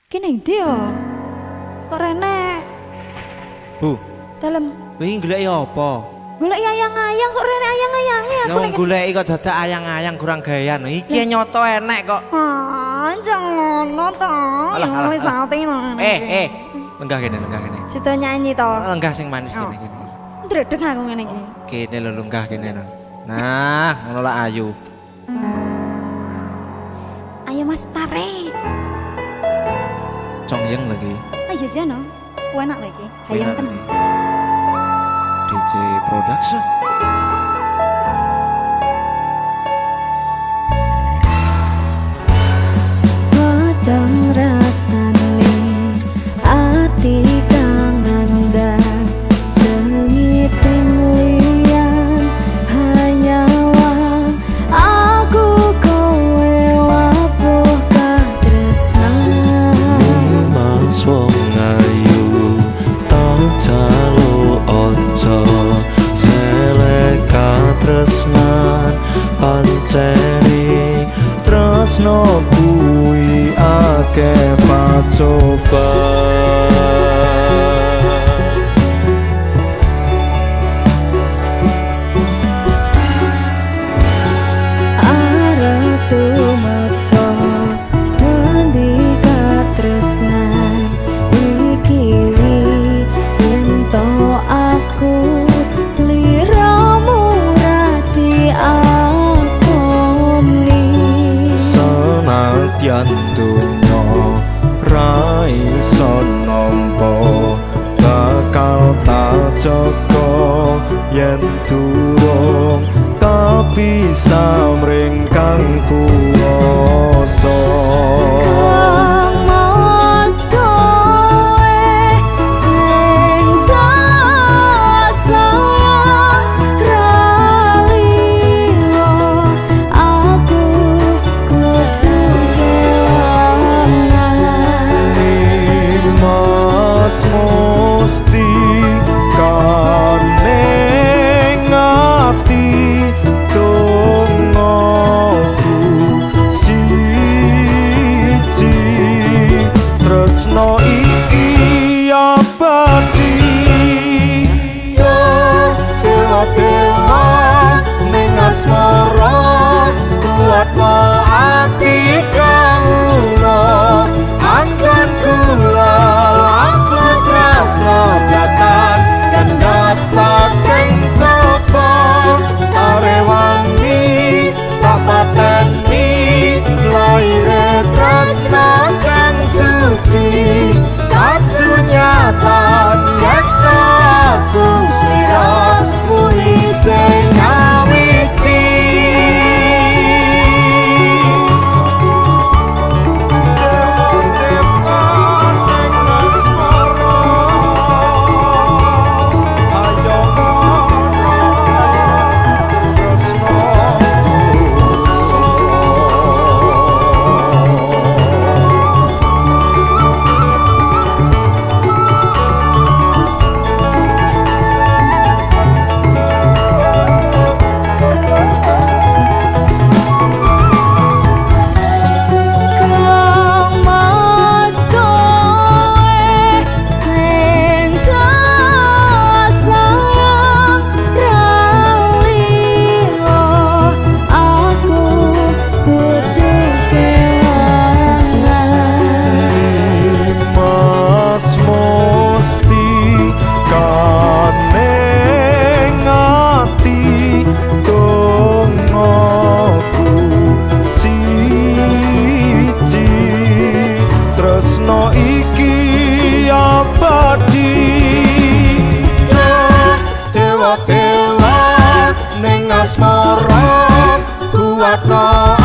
Kene ndi yo? Kok rene? Bu, Dalem wingi goleki apa? golek ayang-ayang kok rene ayang-ayange aku Yang goleki kok dadak ayang-ayang kurang gayan. Iki nyoto enek kok. Ah, jangan ngono to. Alah, alah, Wis alah. salting to. Lenggah kene, lenggah kene. Sida nyanyi to. Lenggah sing manis Oh. kene kene. Ndredeg aku ngene iki. Kene lho lenggah kene lho. Nah, ngono lah ayu. Ayo Mas tarik. Congyeng lagi. Ayo sih no. Ku enak lagi. Hayang tenan. DJ Production. Padang rasane ati kang nandang sengiting liyan hanyawan aku kowe labuh katresnan Mas wong ayu tau jaluk ojo selek katresnan panceni tresno kuwi akeh pacoban. arep tumeka ngendi katresnan iki yen to aku sliramu rati akoni Senadyan donya ra iso nampa bakal tak jaga yen durung kapisah mring kang kuwasa. Kang Mas kowe sing tak sayang ralilo aku kudu kelangan Mas mesti kaneng ati dongaku siji tresno iki abadi dewa-dewa ning asmara kuatno ati kawula angkat kula lampah tresno datan kendhat saking coba arewangi tak pateni laire tresno kang suci kasunyatan yen aku sliramu isih nyawiji. Kang Mas kowe sing tak sayang ralilo aku kudu kelangan Mas mesti kaneng ati dongaku siji tresno iki abadi dewa-dewa ning asmara kuatno